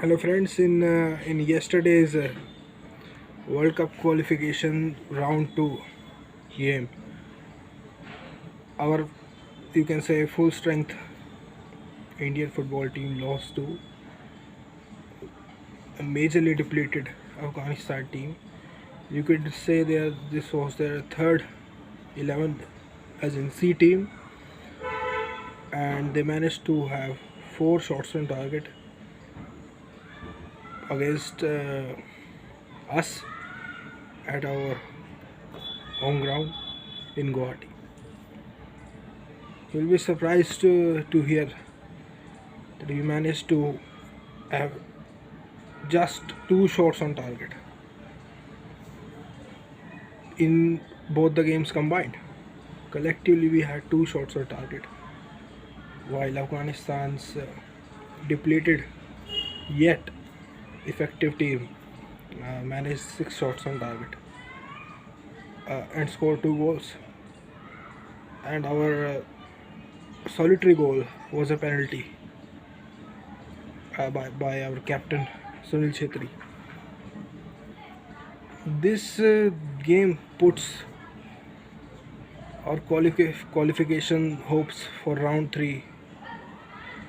Hello friends, in yesterday's World Cup qualification round 2 game, our, you can say, full strength Indian football team lost to a majorly depleted Afghanistan team. You could say this was their third 11 as in C team, and they managed to have 4 shots on target against us at our home ground in Guwahati. You'll be surprised to hear that we managed to have just 2 shots on target in both the games combined. Collectively, we had 2 shots on target, while Afghanistan's depleted yet effective team managed 6 shots on target and scored 2 goals. And our solitary goal was a penalty by our captain Sunil Chhetri. This game puts our qualification hopes for round 3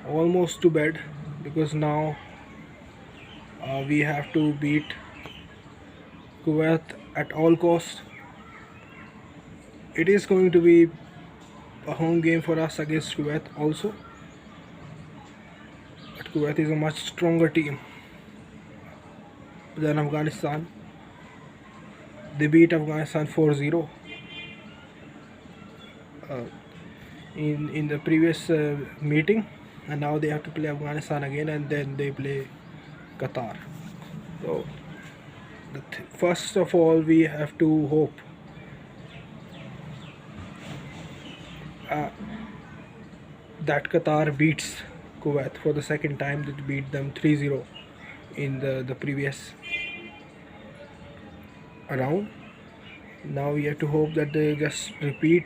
almost to bed, because now we have to beat Kuwait at all costs. It is going to be a home game for us against Kuwait also, but Kuwait is a much stronger team than Afghanistan. They beat Afghanistan 4-0 in the previous meeting, and now they have to play Afghanistan again, and then they play Qatar. So first of all, we have to hope that Qatar beats Kuwait for the second time. They beat them 3-0 in the previous round. Now we have to hope that they just repeat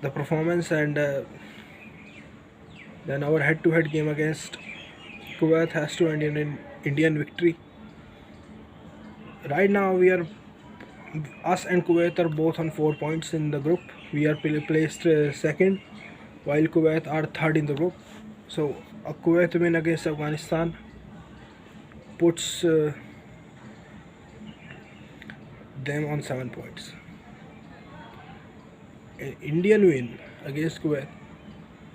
the performance, and then our head-to-head game against Kuwait has to end in an Indian victory. Right now, us and Kuwait are both on 4 points in the group. We are placed second, while Kuwait are third in the group. So a Kuwait win against Afghanistan puts them on 7 points. An Indian win against Kuwait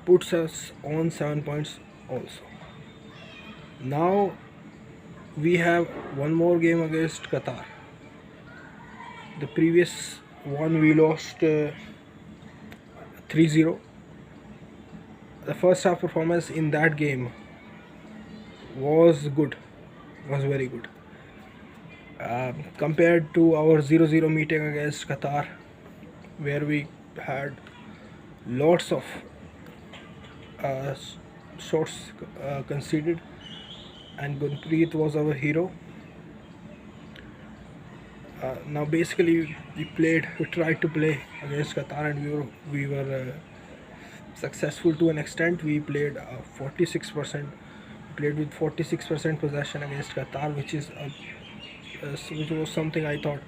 puts us on 7 points also. Now we have one more game against Qatar. The previous one we lost 3-0. The first half performance in that game was very good. Compared to our 0-0 meeting against Qatar, where we had lots of shots conceded, and Gunpreet was our hero. Now basically we tried to play against Qatar, and we were successful to an extent. We played 46%. Played with 46% possession against Qatar, which was something I thought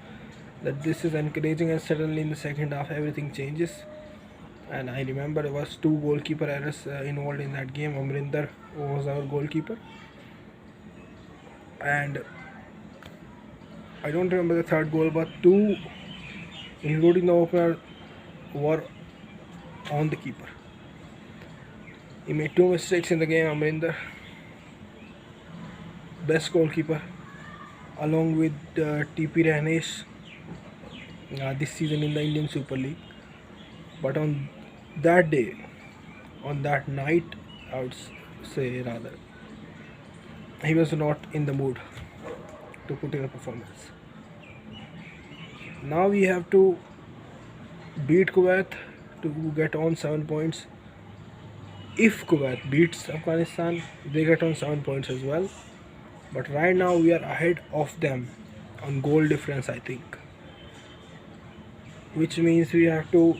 that this is encouraging, and suddenly in the second half everything changes. And I remember there was 2 goalkeeper errors involved in that game. Amrinder was our goalkeeper, and I don't remember the third goal, but 2, including the opener, were on the keeper. He made 2 mistakes in the game. Amrinder, best goalkeeper, along with TP Rehnesh this season in the Indian Super League. But on that day, on that night, I would say rather, he was not in the mood to put in a performance. Now we have to beat Kuwait to get on 7 points. If Kuwait beats Afghanistan, they get on 7 points as well. But right now we are ahead of them on goal difference, I think, which means we have to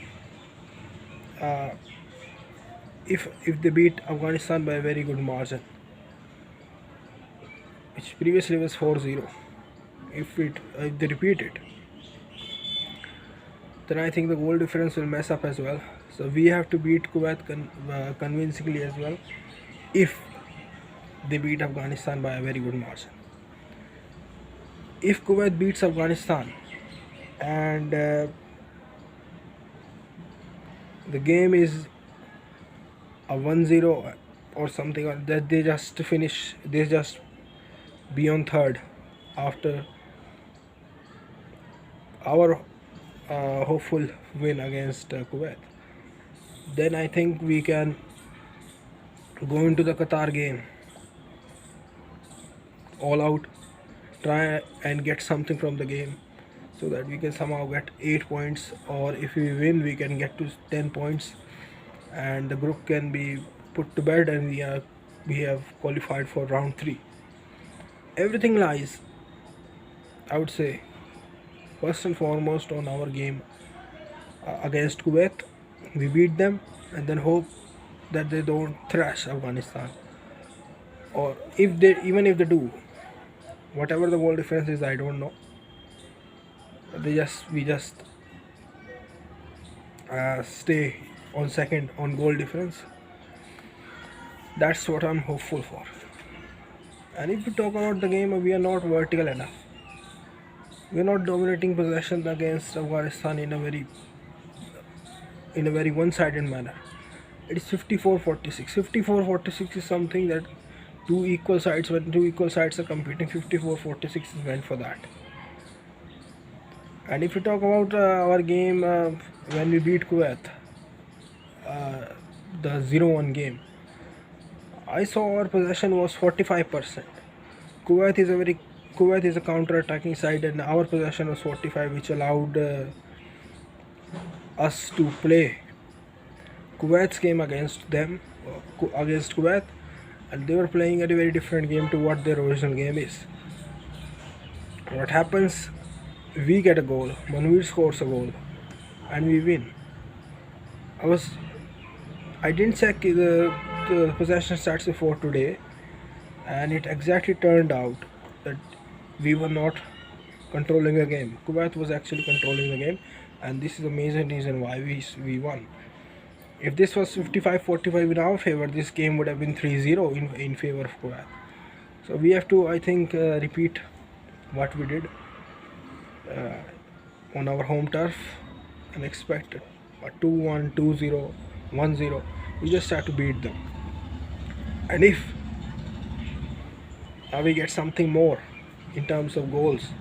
if they beat Afghanistan by a very good margin, which previously was 4-0, if they repeat it, then I think the goal difference will mess up as well. So we have to beat Kuwait convincingly as well, if they beat Afghanistan by a very good margin. If Kuwait beats Afghanistan and the game is a 1-0 or something, or that they just be on third after our hopeful win against Kuwait, then I think we can go into the Qatar game all out, try and get something from the game, so that we can somehow get 8 points, or if we win we can get to 10 points, and the group can be put to bed, and we have qualified for round 3. Everything lies, I would say, first and foremost on our game against Kuwait. We beat them and then hope that they don't thrash Afghanistan, or even if they do, whatever the goal difference is, I don't know, we just stay on second on goal difference. That's what I'm hopeful for. And if we talk about the game, we are not vertical enough. We are not dominating possession against Afghanistan in a very one-sided manner. It is 54-46. 54-46 is something that when two equal sides are competing, 54-46 is meant for that. And if we talk about our game when we beat Kuwait, the 0-1 game, I saw our possession was 45%. Kuwait is a counter-attacking side, and our possession was 45, which allowed us to play Kuwait's game against Kuwait, and they were playing a very different game to what their original game is. What happens? We get a goal, Manveer scores a goal, and we win. I didn't check the possession stats before today, and it exactly turned out that we were not controlling the game. Kuwait was actually controlling the game, and this is a major reason why we won. If this was 55-45 in our favor, this game would have been 3-0 in favor of Kuwait. So we have to, I think, repeat what we did on our home turf and expect a 2-1, 2-0, 1-0. We just have to beat them. And if we get something more in terms of goals,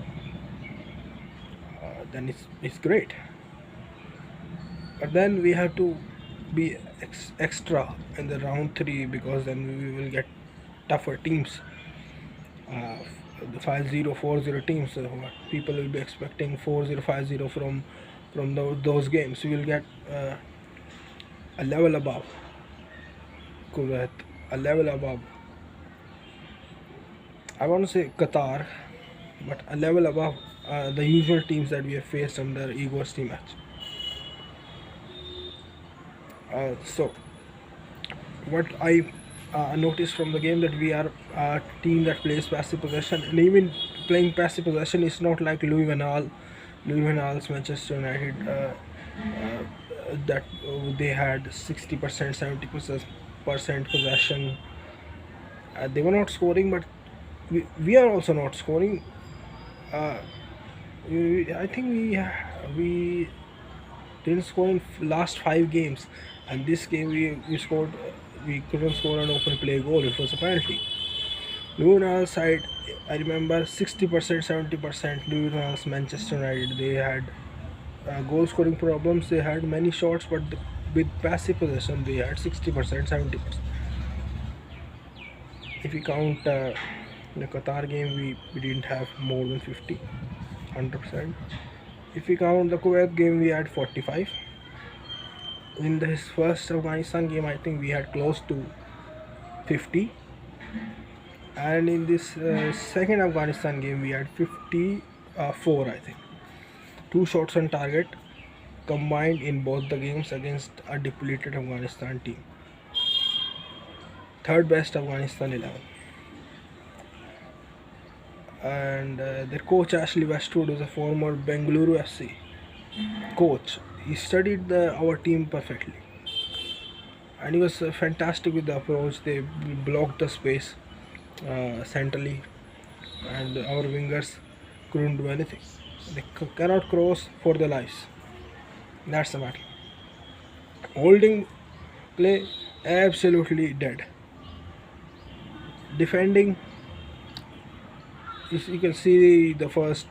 then it's great. But then we have to be extra in the round 3, because then we will get tougher teams, the 5-0, 4-0 teams. People will be expecting 4-0, 5-0 from those games. We will get a level above Kuwait, a level above, I want to say Qatar, but a level above the usual teams that we have faced under Igor's Stimac. So what I noticed from the game, that we are a team that plays passive possession, and even playing passive possession is not like Louis Van Gaal's Manchester United, that they had 60%, 70% possession. They were not scoring, but we are also not scoring. I think we didn't score in last 5 games, and this game we scored. We couldn't score an open play goal. It was a penalty. Louis Van Gaal's side, I remember 60%, 70%. Louis Van Gaal's Manchester United, they had goal scoring problems. They had many shots, but with passive possession they had 60%, 70%. If we count the Qatar game, we didn't have more than 50, 100%. If we count the Kuwait game, we had 45. In his first Afghanistan game, I think we had close to 50, and in this second Afghanistan game we had 54, I think. 2 shots on target combined in both the games against a depleted Afghanistan team. third best Afghanistan 11. And their coach Ashley Westwood is a former Bengaluru FC coach. He studied our team perfectly, and he was fantastic with the approach. They blocked the space centrally, and our wingers couldn't do anything. They cannot cross for their lives. That's the matter. Holding play absolutely dead. Defending, you can see the first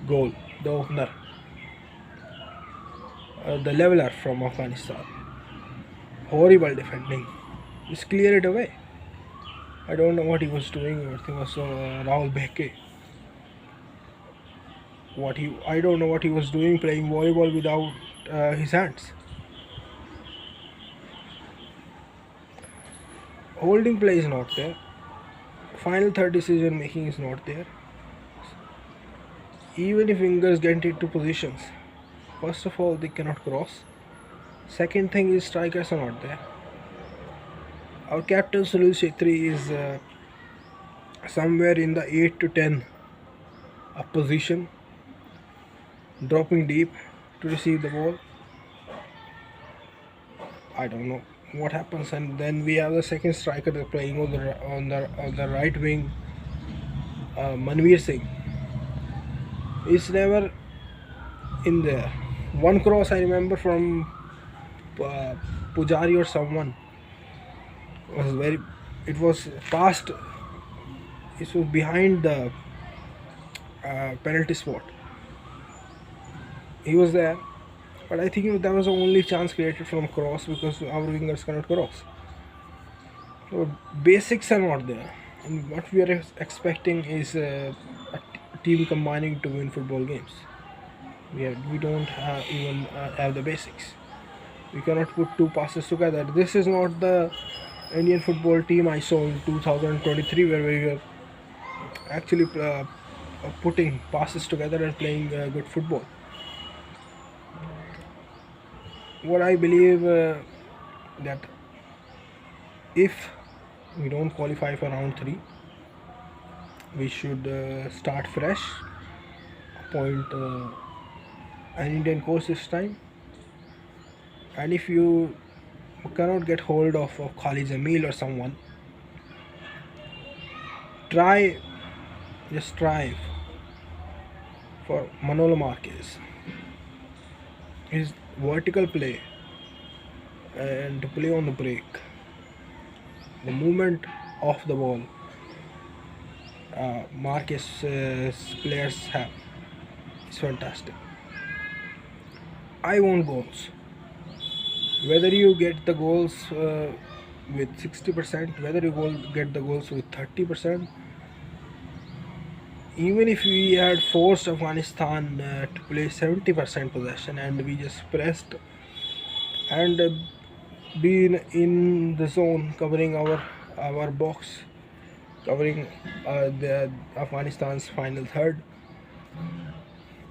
goal, the opener, the leveler from Afghanistan. Horrible defending. Just clear it away. I don't know what he was doing. I think it was Rahul Beke. I don't know what he was doing playing volleyball without his hands. Holding play is not there. Final third decision making is not there. Even if wingers get into positions, first of all they cannot cross. Second thing is strikers are not there. Our captain Sunil Chhetri is somewhere in the 8 to 10 position, dropping deep to receive the ball. I don't know what happens, and then we have the second striker playing on the right wing, Manveer Singh. He's never in there. One cross I remember from Pujari or someone it was past. It was behind the penalty spot. He was there, but I think that was the only chance created from cross because our wingers cannot cross. So basics are not there, and what we are expecting is a team combining to win football games. We don't even have the basics. We cannot put two passes together. This is not the Indian football team I saw in 2023, where we were actually putting passes together and playing good football. What I believe that if we don't qualify for round 3, we should start fresh, appoint an Indian coach this time, and if you cannot get hold of Khalid Jamil or someone, just strive for Manolo Marquez. His vertical play and to play on the break, the movement of the ball, Marquez's players have, is fantastic. I want goals. Whether you get the goals with 60%, whether you get the goals with 30%, even if we had forced Afghanistan to play 70% possession and we just pressed and been in the zone covering our box, covering the Afghanistan's final third,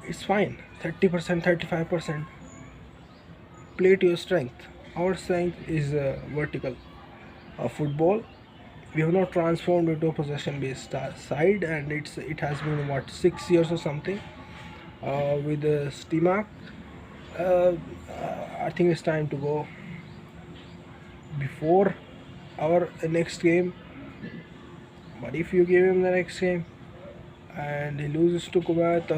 it's fine. 30%, 35%. Play to your strength. Our strength is vertical football. We have not transformed into a possession-based side, and it has been 6 years or something with the Stimac. I think it's time to go before our next game. But if you give him the next game and he loses to Kuwait,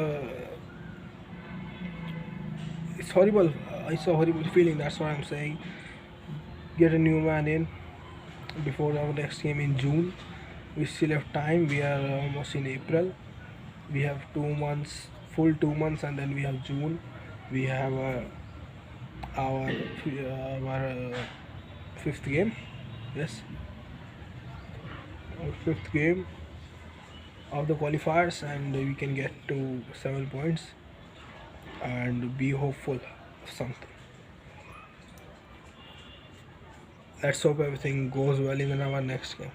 it's horrible. It's a horrible feeling. That's why I'm saying get a new man in before our next game in June. We still have time. We are almost in April. We have 2 months, full 2 months, and then we have June. We have our fifth game. Yes, our fifth game of the qualifiers, and we can get to 7 points and be hopeful of something. Let's hope everything goes well in our next game.